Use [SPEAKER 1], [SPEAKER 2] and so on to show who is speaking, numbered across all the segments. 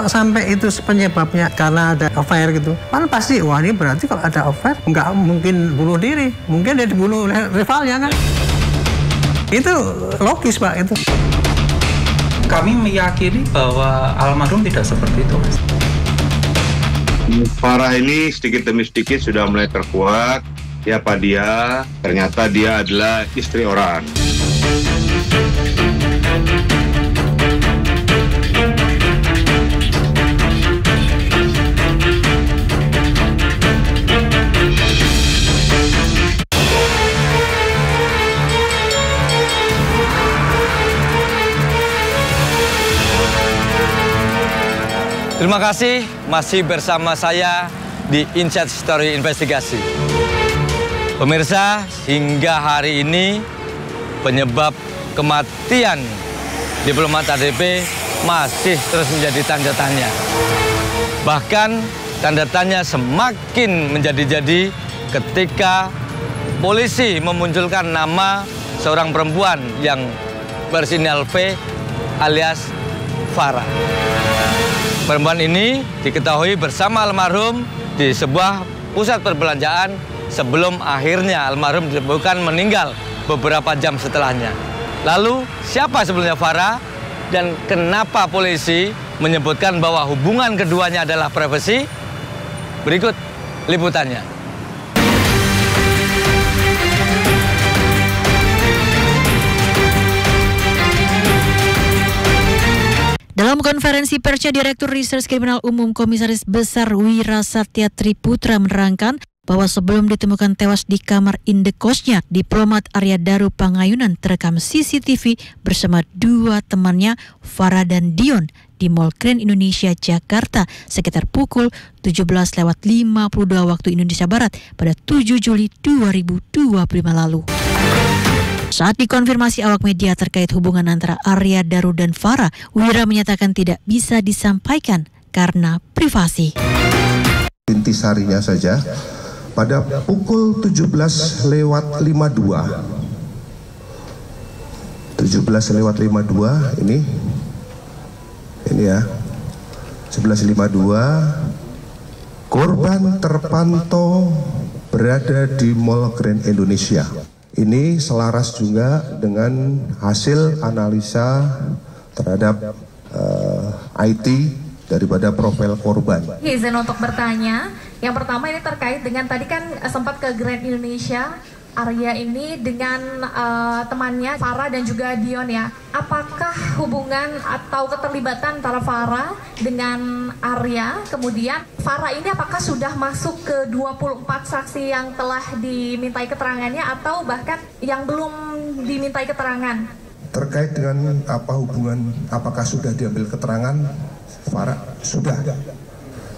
[SPEAKER 1] Kalau sampai itu penyebabnya karena ada affair gitu, kan pasti wah ini berarti kalau ada affair nggak mungkin bunuh diri, mungkin dia dibunuh oleh rivalnya kan. Itu logis Pak itu.
[SPEAKER 2] Kami meyakini bahwa almarhum tidak seperti itu, Mas.
[SPEAKER 3] Farah ini sedikit demi sedikit sudah mulai terkuat. Siapa dia? Ternyata dia adalah istri orang.
[SPEAKER 4] Terima kasih masih bersama saya di Inside Story Investigasi. Pemirsa, hingga hari ini penyebab kematian diplomat ADP masih terus menjadi tanda tanya. Bahkan tanda tanya semakin menjadi-jadi ketika polisi memunculkan nama seorang perempuan yang berinisial V alias Farah. Perempuan ini diketahui bersama almarhum di sebuah pusat perbelanjaan sebelum akhirnya almarhum ditemukan meninggal beberapa jam setelahnya. Lalu siapa sebenarnya Farah dan kenapa polisi menyebutkan bahwa hubungan keduanya adalah privasi? Berikut liputannya.
[SPEAKER 5] Dalam konferensi persnya, Direktur Reserse Kriminal Umum Komisaris Besar Wira Satya Triputra menerangkan bahwa sebelum ditemukan tewas di kamar indekosnya, diplomat Arya Daru Pangayunan terekam CCTV bersama dua temannya, Farah dan Dion, di Mall Grand Indonesia, Jakarta sekitar pukul 17.52 waktu Indonesia Barat pada 7 Juli 2025 lalu. Saat dikonfirmasi awak media terkait hubungan antara Arya Daru dan Farah, Wira menyatakan tidak bisa disampaikan karena privasi.
[SPEAKER 6] Intisarinya saja, pada pukul 17.52 ini ya, 11.52 korban terpantau berada di Mall Grand Indonesia. Ini selaras juga dengan hasil analisa terhadap IT daripada profil korban.
[SPEAKER 7] Izin untuk bertanya, yang pertama ini terkait dengan tadi kan sempat ke Grand Indonesia, Arya ini dengan temannya Farah dan juga Dion ya. Apakah hubungan atau keterlibatan antara Farah dengan Arya, kemudian Farah ini apakah sudah masuk ke 24 saksi yang telah dimintai keterangannya atau bahkan yang belum dimintai keterangan?
[SPEAKER 6] Terkait dengan apa hubungan, apakah sudah diambil keterangan, Farah sudah.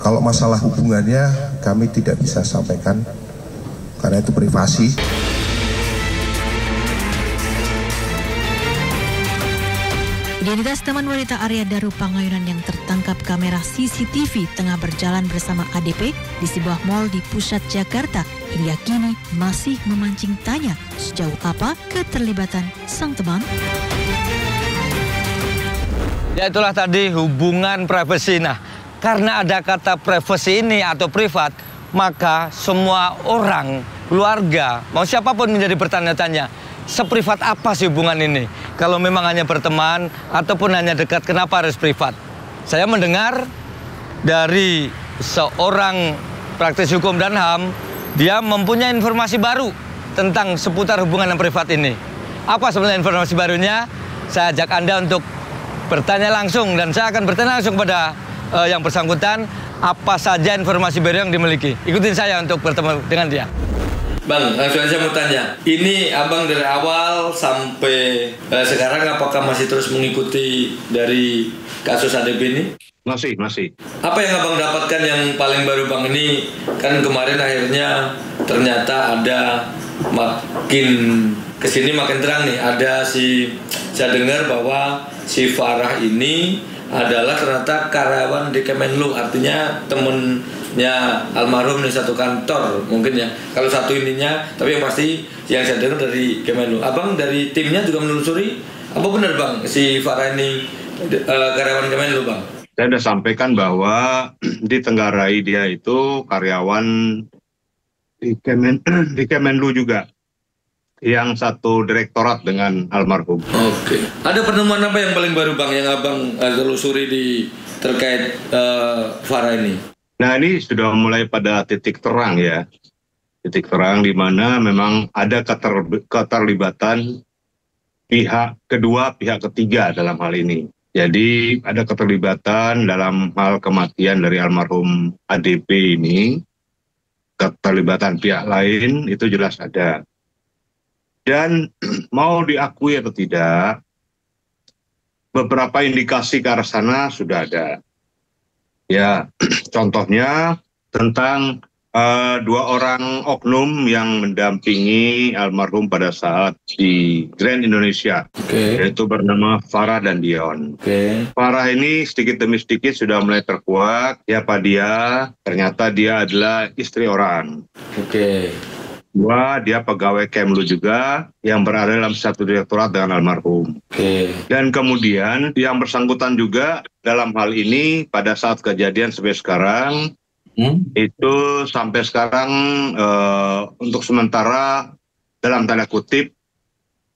[SPEAKER 6] Kalau masalah hubungannya kami tidak bisa sampaikan karena itu privasi.
[SPEAKER 5] Identitas teman wanita Arya Daru Pangayunan yang tertangkap kamera CCTV tengah berjalan bersama ADP di sebuah mal di pusat Jakarta hingga kini masih memancing tanya sejauh apa keterlibatan sang teman.
[SPEAKER 4] Ya itulah tadi hubungan privasi. Nah, karena ada kata privasi ini atau privat, maka semua orang, keluarga, mau siapapun menjadi bertanya-tanya, seprivat apa sih hubungan ini? Kalau memang hanya berteman ataupun hanya dekat, kenapa harus privat? Saya mendengar dari seorang praktisi hukum dan HAM, dia mempunyai informasi baru tentang seputar hubungan yang privat ini. Apa sebenarnya informasi barunya? Saya ajak Anda untuk bertanya langsung dan saya akan bertanya langsung pada yang bersangkutan apa saja informasi baru yang dimiliki. Ikutin saya untuk bertemu dengan dia. Bang, langsung aja mau tanya. Ini abang dari awal sampai sekarang apakah masih terus mengikuti dari kasus ADP ini?
[SPEAKER 3] Masih.
[SPEAKER 4] Apa yang abang dapatkan yang paling baru bang? Ini kan kemarin akhirnya ternyata ada makin kesini makin terang nih. Saya dengar bahwa si Farah ini adalah ternyata karyawan di Kemenlu, artinya temennya almarhum di satu kantor mungkin ya. Kalau satu ininya, tapi yang pasti yang saya dengar dari Kemenlu. Abang dari timnya juga menelusuri, apa benar bang si Farah ini karyawan Kemenlu bang?
[SPEAKER 3] Saya sudah sampaikan bahwa di Tenggarai dia itu karyawan di Kemenlu juga, yang satu direktorat dengan almarhum.
[SPEAKER 4] Oke. Ada penemuan apa yang paling baru Bang yang Abang telusuri terkait Farah ini?
[SPEAKER 3] Nah, ini sudah mulai pada titik terang ya. Titik terang di mana memang ada keterlibatan pihak kedua, pihak ketiga dalam hal ini. Jadi ada keterlibatan dalam hal kematian dari almarhum ADP ini. Keterlibatan pihak lain itu jelas ada. Dan mau diakui atau tidak, beberapa indikasi ke arah sana sudah ada. Ya, contohnya tentang 2 orang oknum yang mendampingi almarhum pada saat di Grand Indonesia, yaitu bernama Farah dan Dion. Farah ini sedikit demi sedikit sudah mulai terkuak. Siapa dia? Ternyata dia adalah istri orang. Dua, dia pegawai Kemlu juga yang berada dalam satu direktorat dengan almarhum. Dan kemudian yang bersangkutan juga dalam hal ini pada saat kejadian sampai sekarang, itu sampai sekarang untuk sementara dalam tanda kutip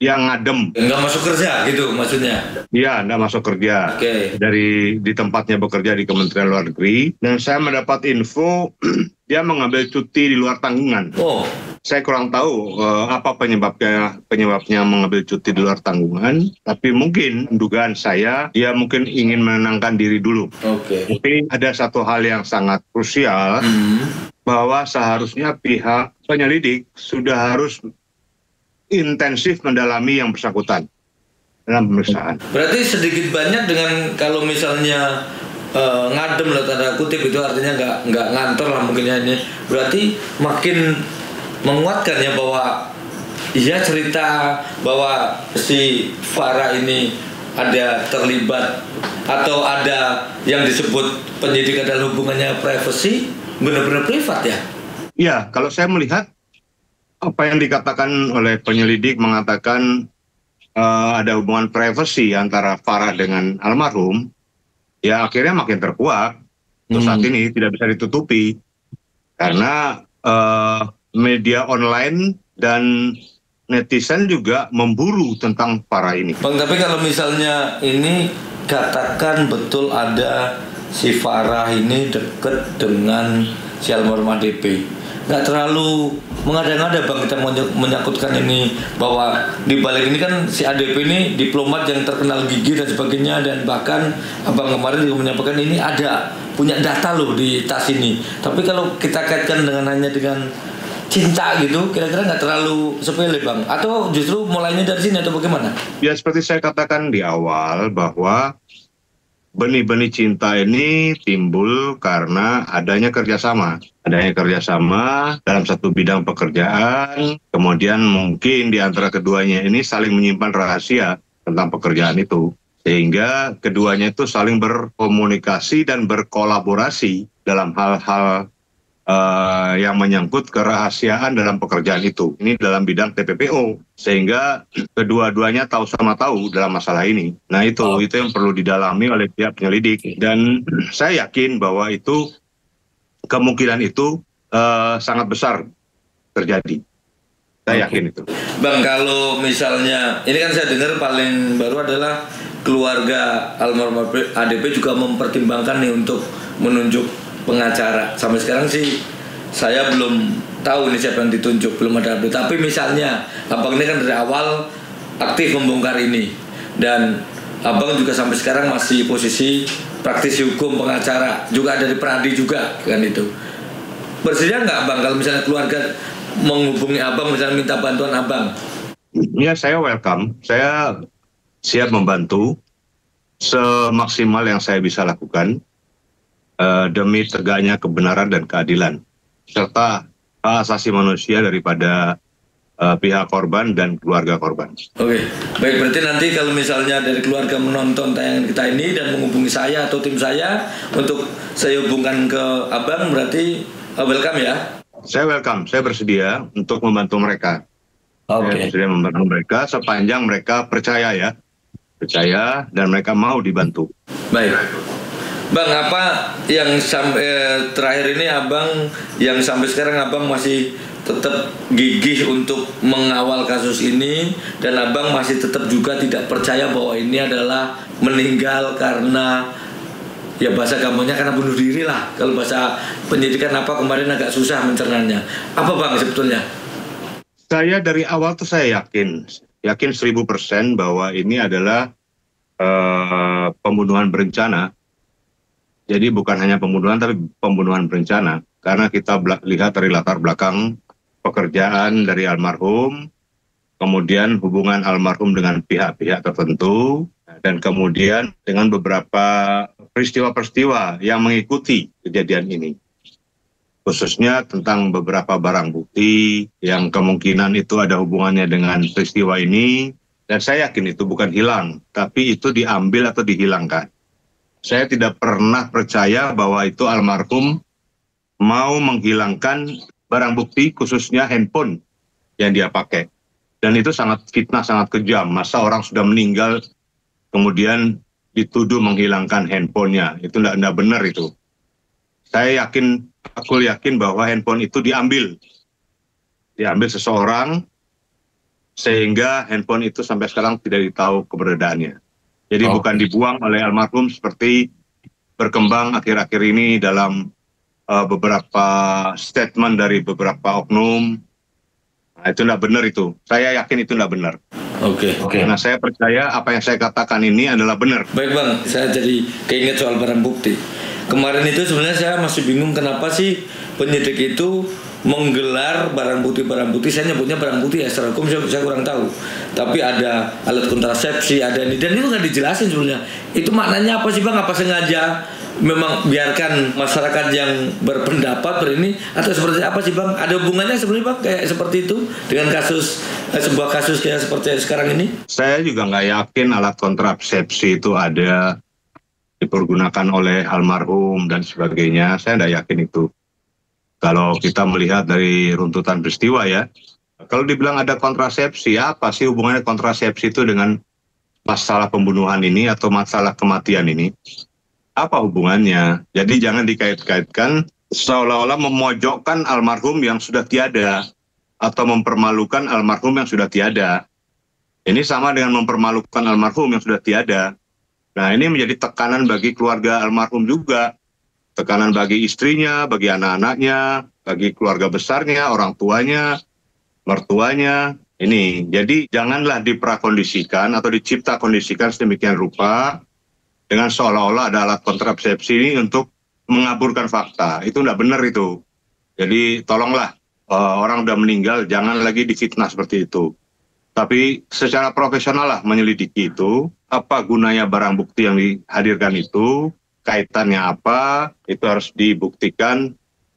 [SPEAKER 3] yang ngadem.
[SPEAKER 4] Nggak masuk kerja gitu maksudnya?
[SPEAKER 3] Iya, nggak masuk kerja. Di tempatnya bekerja di Kementerian Luar Negeri. Dan saya mendapat info dia mengambil cuti di luar tanggungan. Saya kurang tahu apa penyebabnya mengambil cuti di luar tanggungan. Tapi mungkin dugaan saya dia mungkin ingin menenangkan diri dulu. Tapi ada satu hal yang sangat krusial bahwa seharusnya pihak penyelidik sudah harus intensif mendalami yang bersangkutan dalam pemeriksaan.
[SPEAKER 4] Berarti sedikit banyak dengan kalau misalnya ngadem lah tanda kutip itu artinya nggak ngantor lah mungkin ini. Berarti makin menguatkan ya bahwa iya cerita bahwa si Farah ini ada terlibat atau ada yang disebut penyidik adalah hubungannya privasi benar-benar privat ya?
[SPEAKER 3] Iya, kalau saya melihat apa yang dikatakan oleh penyelidik mengatakan ada hubungan privasi antara Farah dengan almarhum, ya akhirnya makin terkuak. Untuk saat ini tidak bisa ditutupi karena media online dan netizen juga memburu tentang Farah ini.
[SPEAKER 4] Bang, tapi kalau misalnya ini katakan betul ada si Farah ini dekat dengan si almarhum ADP, nggak terlalu mengada-ngada Bang kita menyangkutkan ini bahwa di balik ini kan si ADP ini diplomat yang terkenal gigih dan sebagainya, dan bahkan Abang kemarin juga menyampaikan ini ada punya data loh di tas ini. Tapi kalau kita kaitkan hanya dengan cinta gitu, kira-kira nggak terlalu sepele Bang? Atau justru mulainya dari sini atau bagaimana? Ya
[SPEAKER 3] seperti saya katakan di awal bahwa benih-benih cinta ini timbul karena adanya kerjasama. Adanya kerjasama dalam satu bidang pekerjaan, kemudian mungkin di antara keduanya ini saling menyimpan rahasia tentang pekerjaan itu. Sehingga keduanya itu saling berkomunikasi dan berkolaborasi dalam hal-hal yang menyangkut kerahasiaan dalam pekerjaan itu. Ini dalam bidang TPPO, sehingga kedua-duanya tahu sama tahu dalam masalah ini. Nah itu yang perlu didalami oleh pihak penyelidik, dan saya yakin bahwa itu kemungkinan itu sangat besar terjadi. Saya yakin itu.
[SPEAKER 4] Bang, kalau misalnya ini kan saya dengar paling baru adalah keluarga almarhum ADP juga mempertimbangkan nih untuk menunjuk pengacara. Sampai sekarang sih saya belum tahu ini siapa yang ditunjuk, belum ada update. Tapi misalnya Abang ini kan dari awal aktif membongkar ini, dan Abang juga sampai sekarang masih posisi praktisi hukum pengacara, juga dari Pradi juga kan itu. Bersedia nggak Bang kalau misalnya keluarga menghubungi Abang misalnya minta bantuan Abang?
[SPEAKER 3] Ya, saya welcome. Saya siap membantu semaksimal yang saya bisa lakukan demi tegaknya kebenaran dan keadilan serta hak asasi manusia daripada pihak korban dan keluarga korban. Oke,
[SPEAKER 4] baik, berarti nanti kalau misalnya dari keluarga menonton tayangan kita ini dan menghubungi saya atau tim saya untuk saya hubungkan ke Abang, berarti welcome ya?
[SPEAKER 3] Saya welcome, saya bersedia untuk membantu mereka. Saya bersedia membantu mereka sepanjang mereka percaya dan mereka mau dibantu.
[SPEAKER 4] Baik. Bang, apa yang terakhir ini Abang, yang sampai sekarang Abang masih tetap gigih untuk mengawal kasus ini, dan Abang masih tetap juga tidak percaya bahwa ini adalah meninggal karena, ya bahasa gampangnya karena bunuh diri lah. Kalau bahasa penyidikan apa kemarin agak susah mencernanya. Apa Bang sebetulnya?
[SPEAKER 3] Saya dari awal tuh saya yakin 1000% bahwa ini adalah pembunuhan berencana. Jadi bukan hanya pembunuhan, tapi pembunuhan berencana. Karena kita lihat dari latar belakang pekerjaan dari almarhum, kemudian hubungan almarhum dengan pihak-pihak tertentu, dan kemudian dengan beberapa peristiwa-peristiwa yang mengikuti kejadian ini. Khususnya tentang beberapa barang bukti yang kemungkinan itu ada hubungannya dengan peristiwa ini. Dan saya yakin itu bukan hilang, tapi itu diambil atau dihilangkan. Saya tidak pernah percaya bahwa itu almarhum mau menghilangkan barang bukti, khususnya handphone yang dia pakai. Dan itu sangat fitnah, sangat kejam. Masa orang sudah meninggal, kemudian dituduh menghilangkan handphonenya. Itu tidak benar itu. Aku yakin bahwa handphone itu diambil seseorang, sehingga handphone itu sampai sekarang tidak ditahu keberadaannya. Jadi bukan dibuang oleh almarhum seperti berkembang akhir-akhir ini dalam beberapa statement dari beberapa oknum. Nah, itu tidak benar itu. Saya yakin itu tidak benar.
[SPEAKER 4] Oke.
[SPEAKER 3] Nah, saya percaya apa yang saya katakan ini adalah benar.
[SPEAKER 4] Baik Bang, saya jadi keinget soal barang bukti. Kemarin itu sebenarnya saya masih bingung kenapa sih penyidik itu menggelar barang bukti. Saya nyebutnya barang bukti ya, secara hukum saya kurang tahu. Tapi ada alat kontrasepsi, ada ini, dan itu nggak dijelasin sebenarnya. Itu maknanya apa sih Bang? Apa sengaja memang biarkan masyarakat yang berpendapat berini, atau seperti apa sih Bang? Ada hubungannya sebenarnya Bang kayak seperti itu dengan kasus sebuah kasus kayak seperti sekarang ini? Saya
[SPEAKER 3] juga nggak yakin alat kontrasepsi itu ada dipergunakan oleh almarhum dan sebagainya. Saya tidak yakin itu. Kalau kita melihat dari runtutan peristiwa ya, kalau dibilang ada kontrasepsi, apa sih hubungannya kontrasepsi itu dengan masalah pembunuhan ini atau masalah kematian ini? Apa hubungannya? Jadi jangan dikait-kaitkan seolah-olah memojokkan almarhum yang sudah tiada atau mempermalukan almarhum yang sudah tiada. Ini sama dengan mempermalukan almarhum yang sudah tiada. Nah, ini menjadi tekanan bagi keluarga almarhum juga. Tekanan bagi istrinya, bagi anak-anaknya, bagi keluarga besarnya, orang tuanya, mertuanya. Ini, jadi janganlah diprakondisikan atau dicipta kondisikan sedemikian rupa dengan seolah-olah ada alat kontrasepsi ini untuk mengaburkan fakta. Itu tidak benar itu. Jadi tolonglah, orang sudah meninggal, jangan lagi difitnah seperti itu. Tapi secara profesional lah menyelidiki itu, apa gunanya barang bukti yang dihadirkan itu, kaitannya apa, itu harus dibuktikan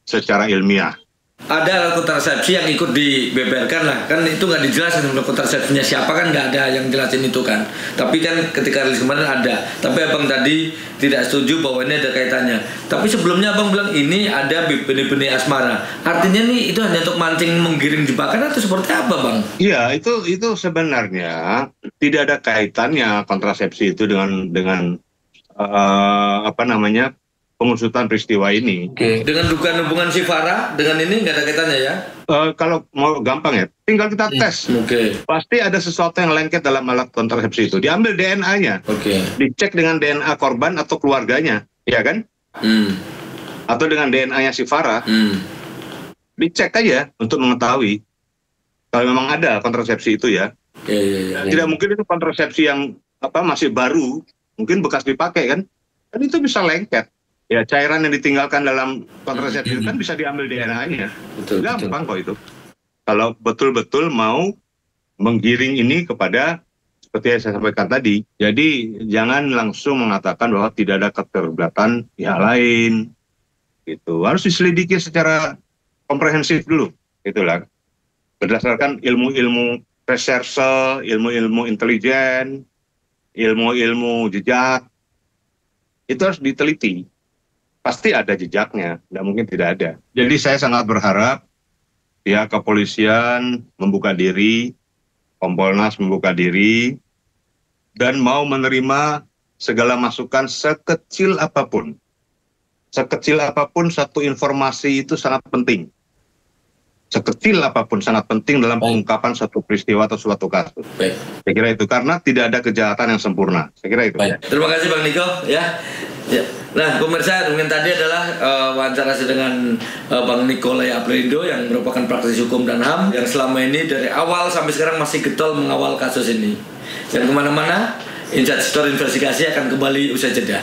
[SPEAKER 3] secara ilmiah.
[SPEAKER 4] Ada alat kontrasepsi yang ikut dibeberkan lah, kan itu nggak dijelasin alat kontrasepsinya siapa, kan nggak ada yang jelasin itu kan. Tapi kan ketika rilis kemarin ada, tapi Abang tadi tidak setuju bahwa ini ada kaitannya. Tapi sebelumnya Abang bilang ini ada benih-benih asmara. Artinya nih itu hanya untuk mancing menggiring jebakan atau seperti apa Bang?
[SPEAKER 3] Iya, itu sebenarnya tidak ada kaitannya kontrasepsi itu dengan pengusutan peristiwa ini.
[SPEAKER 4] Oke. Dengan dugaan hubungan si Farah dengan ini nggak ada kaitannya ya?
[SPEAKER 3] Kalau mau gampang ya, tinggal kita tes.
[SPEAKER 4] Oke.
[SPEAKER 3] Pasti ada sesuatu yang lengket dalam alat kontrasepsi itu. Diambil DNA-nya.
[SPEAKER 4] Oke.
[SPEAKER 3] Dicek dengan DNA korban atau keluarganya, ya kan? Atau dengan DNA-nya si Farah. Dicek aja untuk mengetahui kalau memang ada kontrasepsi itu ya.
[SPEAKER 4] Iya.
[SPEAKER 3] Tidak mungkin itu kontrasepsi yang masih baru, mungkin bekas dipakai kan? Kan itu bisa lengket. Ya, cairan yang ditinggalkan dalam kontrasepsi itu kan bisa diambil DNA-nya. Gampang kok itu. Kalau betul-betul mau menggiring ini kepada seperti yang saya sampaikan tadi. Jadi jangan langsung mengatakan bahwa tidak ada keterlibatan pihak lain. Gitu. Harus diselidiki secara komprehensif dulu. Itulah. Berdasarkan ilmu-ilmu reserse, ilmu-ilmu intelijen, ilmu-ilmu jejak, itu harus diteliti. Pasti ada jejaknya, tidak mungkin tidak ada. Jadi saya sangat berharap pihak kepolisian membuka diri, Kompolnas membuka diri, dan mau menerima segala masukan sekecil apapun sekecil apapun satu informasi itu sangat penting. Sekecil apapun sangat penting dalam pengungkapan suatu peristiwa atau suatu kasus.
[SPEAKER 4] Baik.
[SPEAKER 3] Saya kira itu, karena tidak ada kejahatan yang sempurna. Saya kira itu.
[SPEAKER 4] Baik. Terima kasih Bang Niko ya. Ya. Nah, pemirsa, mungkin tadi adalah wawancara saya dengan Bang Nikolai Aprindo yang merupakan praktisi hukum dan HAM yang selama ini dari awal sampai sekarang masih getol mengawal kasus ini. Dan kemana-mana, Insight Store Investigasi akan kembali usai jeda.